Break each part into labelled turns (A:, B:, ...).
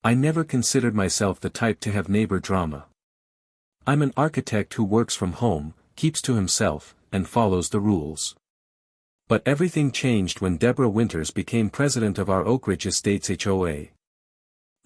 A: I never considered myself the type to have neighbor drama. I'm an architect who works from home, keeps to himself, and follows the rules. But everything changed when Deborah Winters became president of our Oak Ridge Estates HOA.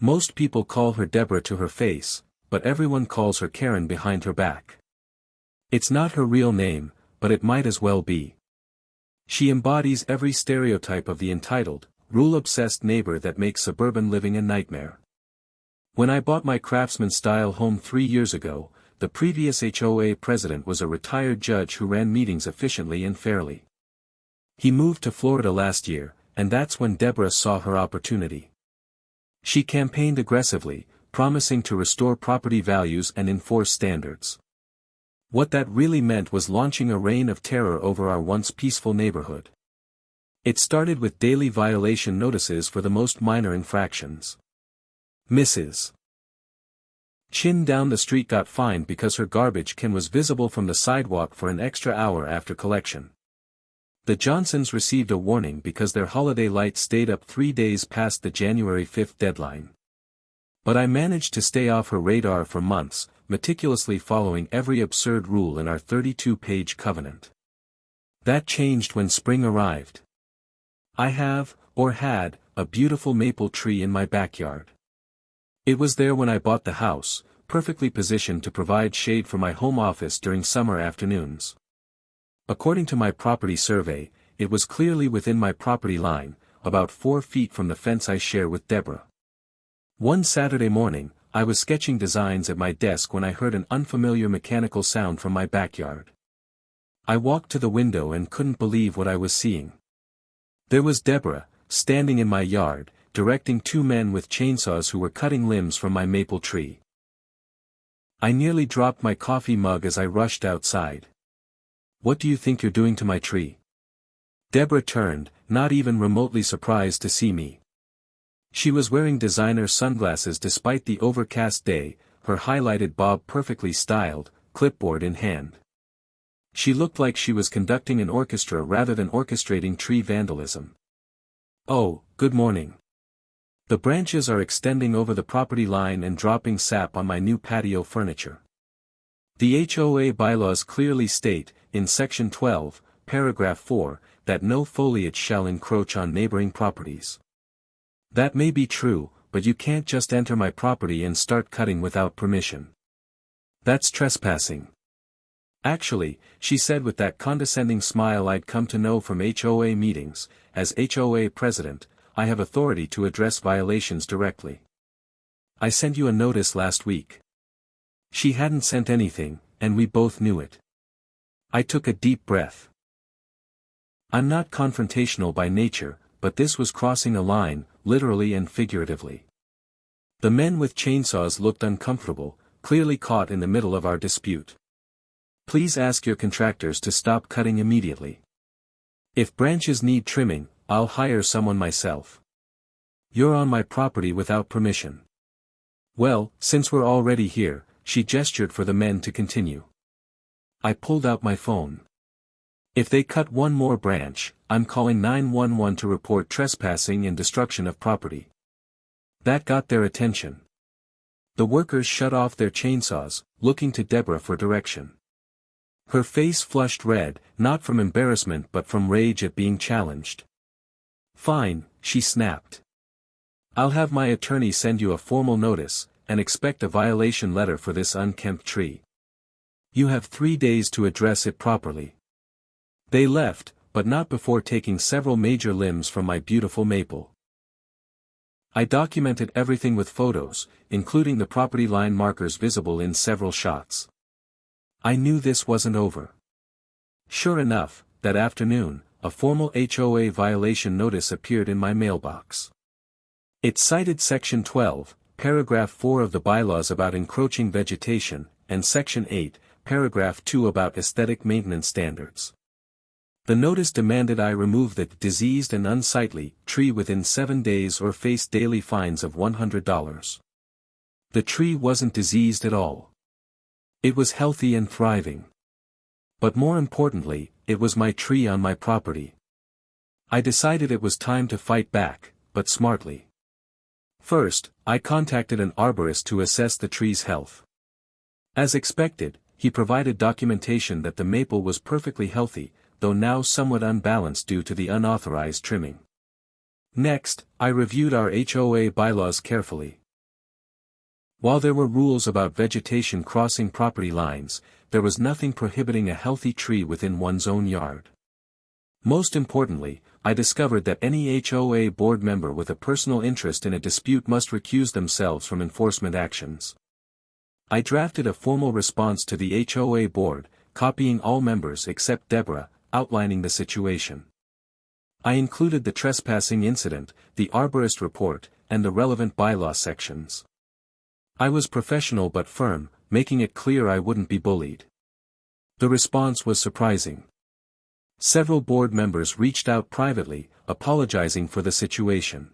A: Most people call her Deborah to her face, but everyone calls her Karen behind her back. It's not her real name, but it might as well be. She embodies every stereotype of the entitled, rule-obsessed neighbor that makes suburban living a nightmare. When I bought my craftsman-style home 3 years ago, the previous HOA president was a retired judge who ran meetings efficiently and fairly. He moved to Florida last year, and that's when Deborah saw her opportunity. She campaigned aggressively, promising to restore property values and enforce standards. What that really meant was launching a reign of terror over our once peaceful neighborhood. It started with daily violation notices for the most minor infractions. Mrs. Chin down the street got fined because her garbage can was visible from the sidewalk for an extra hour after collection. The Johnsons received a warning because their holiday lights stayed up 3 days past the January 5th deadline. But I managed to stay off her radar for months, meticulously following every absurd rule in our 32-page covenant. That changed when spring arrived. I have, or had, a beautiful maple tree in my backyard. It was there when I bought the house, perfectly positioned to provide shade for my home office during summer afternoons. According to my property survey, it was clearly within my property line, about 4 feet from the fence I share with Deborah. One Saturday morning, I was sketching designs at my desk when I heard an unfamiliar mechanical sound from my backyard. I walked to the window and couldn't believe what I was seeing. There was Deborah, standing in my yard, directing 2 men with chainsaws who were cutting limbs from my maple tree. I nearly dropped my coffee mug as I rushed outside. "What do you think you're doing to my tree?" Deborah turned, not even remotely surprised to see me. She was wearing designer sunglasses despite the overcast day, her highlighted bob perfectly styled, clipboard in hand. She looked like she was conducting an orchestra rather than orchestrating tree vandalism. "Oh, good morning. The branches are extending over the property line and dropping sap on my new patio furniture. The HOA bylaws clearly state, in Section 12, Paragraph 4, that no foliage shall encroach on neighboring properties. That may be true, but you can't just enter my property and start cutting without permission. That's trespassing." "Actually," she said with that condescending smile I'd come to know from HOA meetings, "as HOA president, I have authority to address violations directly. I sent you a notice last week." She hadn't sent anything, and we both knew it. I took a deep breath. I'm not confrontational by nature, but this was crossing a line, literally and figuratively. The men with chainsaws looked uncomfortable, clearly caught in the middle of our dispute. "Please ask your contractors to stop cutting immediately. If branches need trimming, I'll hire someone myself. You're on my property without permission." "Well, since we're already here," she gestured for the men to continue. I pulled out my phone. "If they cut one more branch, I'm calling 911 to report trespassing and destruction of property." That got their attention. The workers shut off their chainsaws, looking to Deborah for direction. Her face flushed red, not from embarrassment but from rage at being challenged. "Fine," she snapped. "I'll have my attorney send you a formal notice, and expect a violation letter for this unkempt tree. You have 3 days to address it properly." They left, but not before taking several major limbs from my beautiful maple. I documented everything with photos, including the property line markers visible in several shots. I knew this wasn't over. Sure enough, that afternoon, a formal HOA violation notice appeared in my mailbox. It cited Section 12, Paragraph 4 of the bylaws about encroaching vegetation, and Section 8, Paragraph 2 about aesthetic maintenance standards. The notice demanded I remove the diseased and unsightly tree within 7 days or face daily fines of $100. The tree wasn't diseased at all. It was healthy and thriving. But more importantly, it was my tree on my property. I decided it was time to fight back, but smartly. First, I contacted an arborist to assess the tree's health. As expected, he provided documentation that the maple was perfectly healthy, though now somewhat unbalanced due to the unauthorized trimming. Next, I reviewed our HOA bylaws carefully. While there were rules about vegetation crossing property lines, there was nothing prohibiting a healthy tree within one's own yard. Most importantly, I discovered that any HOA board member with a personal interest in a dispute must recuse themselves from enforcement actions. I drafted a formal response to the HOA board, copying all members except Deborah, outlining the situation. I included the trespassing incident, the arborist report, and the relevant bylaw sections. I was professional but firm, making it clear I wouldn't be bullied. The response was surprising. Several board members reached out privately, apologizing for the situation.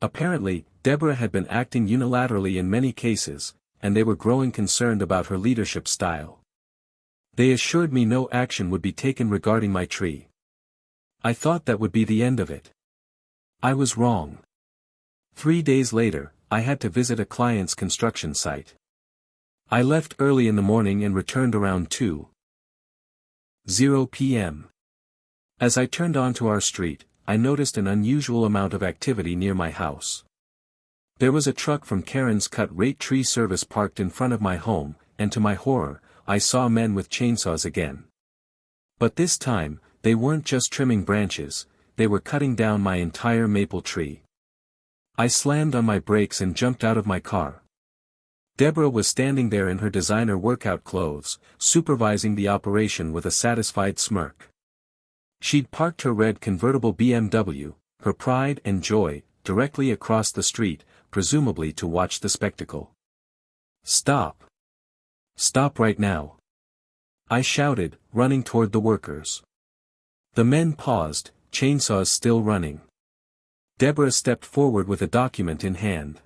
A: Apparently, Deborah had been acting unilaterally in many cases, and they were growing concerned about her leadership style. They assured me no action would be taken regarding my tree. I thought that would be the end of it. I was wrong. 3 days later, I had to visit a client's construction site. I left early in the morning and returned around 2:00 p.m. As I turned onto our street, I noticed an unusual amount of activity near my house. There was a truck from Karen's cut-rate tree service parked in front of my home, and to my horror, I saw men with chainsaws again. But this time, they weren't just trimming branches, they were cutting down my entire maple tree. I slammed on my brakes and jumped out of my car. Deborah was standing there in her designer workout clothes, supervising the operation with a satisfied smirk. She'd parked her red convertible BMW, her pride and joy, directly across the street, presumably to watch the spectacle. "Stop! Stop right now!" I shouted, running toward the workers. The men paused, chainsaws still running. Deborah stepped forward with a document in hand.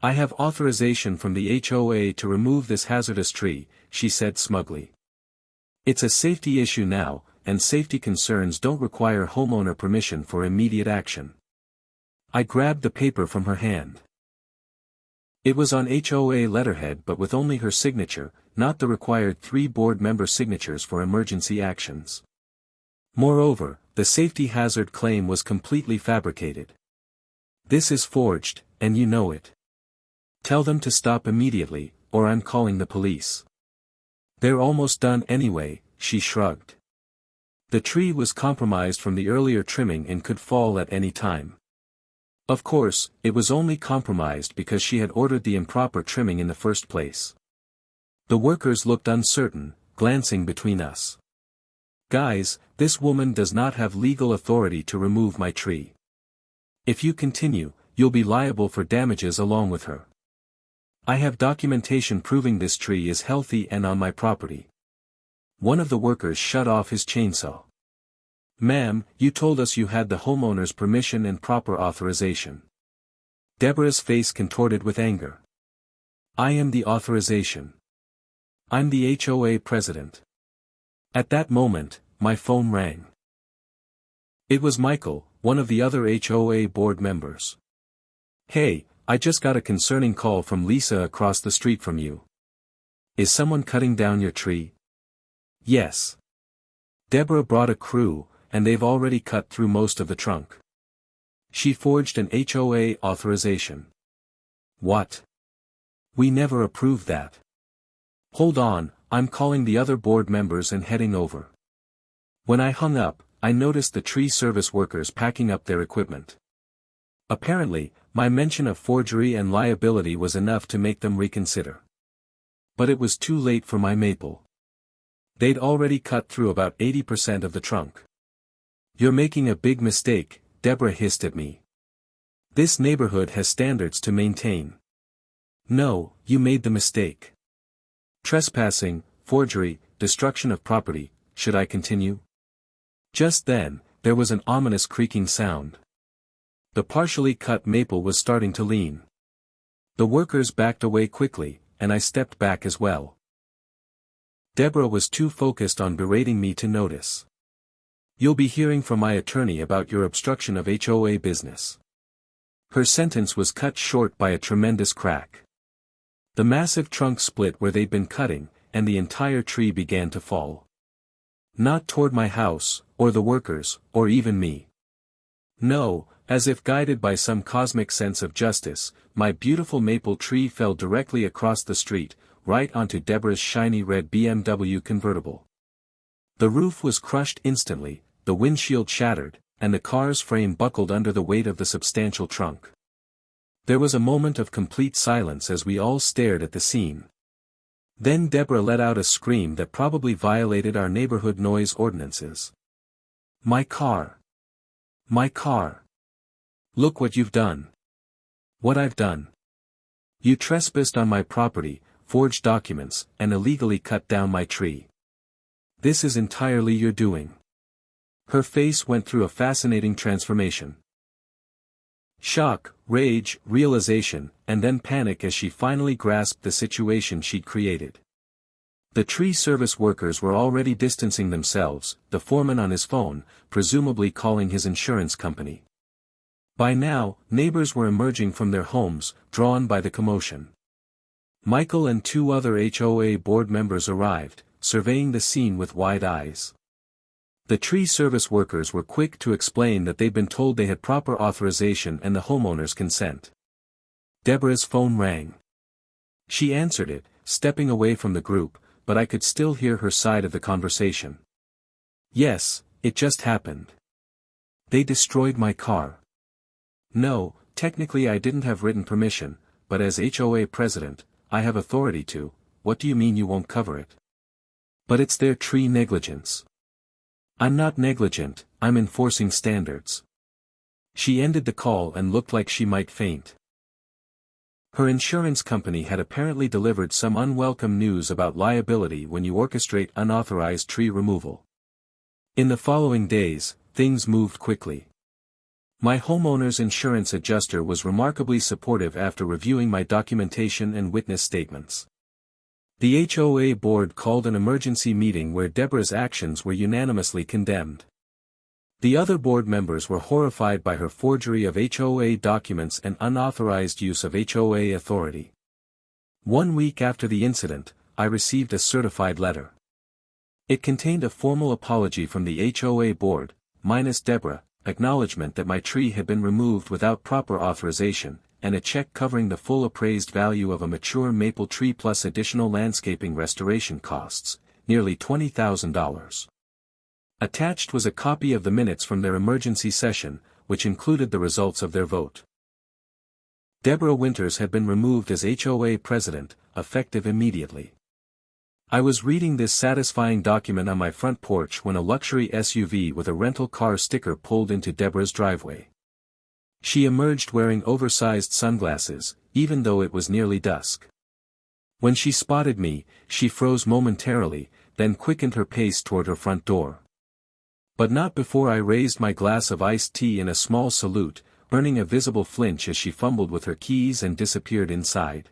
A: "I have authorization from the HOA to remove this hazardous tree," she said smugly. "It's a safety issue now, and safety concerns don't require homeowner permission for immediate action." I grabbed the paper from her hand. It was on HOA letterhead but with only her signature, not the required 3 board member signatures for emergency actions. Moreover, the safety hazard claim was completely fabricated. "This is forged, and you know it. Tell them to stop immediately, or I'm calling the police." "They're almost done anyway," she shrugged. The tree was compromised from the earlier trimming and could fall at any time. Of course, it was only compromised because she had ordered the improper trimming in the first place. The workers looked uncertain, glancing between us. "Guys, this woman does not have legal authority to remove my tree. If you continue, you'll be liable for damages along with her. I have documentation proving this tree is healthy and on my property." One of the workers shut off his chainsaw. "Ma'am, you told us you had the homeowner's permission and proper authorization." Deborah's face contorted with anger. "I am the authorization. I'm the HOA president." At that moment, my phone rang. It was Michael, one of the other HOA board members. "Hey, I just got a concerning call from Lisa across the street from you. Is someone cutting down your tree?" "Yes. Deborah brought a crew, and they've already cut through most of the trunk. She forged an HOA authorization." "What? We never approved that." "Hold on, I'm calling the other board members and heading over." When I hung up, I noticed the tree service workers packing up their equipment. Apparently, my mention of forgery and liability was enough to make them reconsider. But it was too late for my maple. They'd already cut through about 80% of the trunk. "You're making a big mistake," Deborah hissed at me. "This neighborhood has standards to maintain." "No, you made the mistake. Trespassing, forgery, destruction of property, should I continue?" Just then, there was an ominous creaking sound. The partially cut maple was starting to lean. The workers backed away quickly, and I stepped back as well. Deborah was too focused on berating me to notice. "You'll be hearing from my attorney about your obstruction of HOA business." Her sentence was cut short by a tremendous crack. The massive trunk split where they'd been cutting, and the entire tree began to fall. Not toward my house, or the workers, or even me. No, as if guided by some cosmic sense of justice, my beautiful maple tree fell directly across the street, right onto Deborah's shiny red BMW convertible. The roof was crushed instantly, the windshield shattered, and the car's frame buckled under the weight of the substantial trunk. There was a moment of complete silence as we all stared at the scene. Then Deborah let out a scream that probably violated our neighborhood noise ordinances. "My car! My car! Look what you've done! What I've done! You trespassed on my property, forged documents, and illegally cut down my tree. This is entirely your doing." Her face went through a fascinating transformation. Shock, rage, realization, and then panic as she finally grasped the situation she'd created. The tree service workers were already distancing themselves, the foreman on his phone, presumably calling his insurance company. By now, neighbors were emerging from their homes, drawn by the commotion. Michael and 2 other HOA board members arrived, surveying the scene with wide eyes. The tree service workers were quick to explain that they'd been told they had proper authorization and the homeowner's consent. Deborah's phone rang. She answered it, stepping away from the group, but I could still hear her side of the conversation. "Yes, it just happened. They destroyed my car. No, technically I didn't have written permission, but as HOA president, I have authority to. What do you mean you won't cover it? But it's their tree negligence. I'm not negligent, I'm enforcing standards." She ended the call and looked like she might faint. Her insurance company had apparently delivered some unwelcome news about liability when you orchestrate unauthorized tree removal. In the following days, things moved quickly. My homeowner's insurance adjuster was remarkably supportive after reviewing my documentation and witness statements. The HOA board called an emergency meeting where Deborah's actions were unanimously condemned. The other board members were horrified by her forgery of HOA documents and unauthorized use of HOA authority. 1 week after the incident, I received a certified letter. It contained a formal apology from the HOA board, minus Deborah, acknowledgement that my tree had been removed without proper authorization, and a check covering the full appraised value of a mature maple tree plus additional landscaping restoration costs, nearly $20,000. Attached was a copy of the minutes from their emergency session, which included the results of their vote. Deborah Winters had been removed as HOA president, effective immediately. I was reading this satisfying document on my front porch when a luxury SUV with a rental car sticker pulled into Deborah's driveway. She emerged wearing oversized sunglasses, even though it was nearly dusk. When she spotted me, she froze momentarily, then quickened her pace toward her front door. But not before I raised my glass of iced tea in a small salute, earning a visible flinch as she fumbled with her keys and disappeared inside.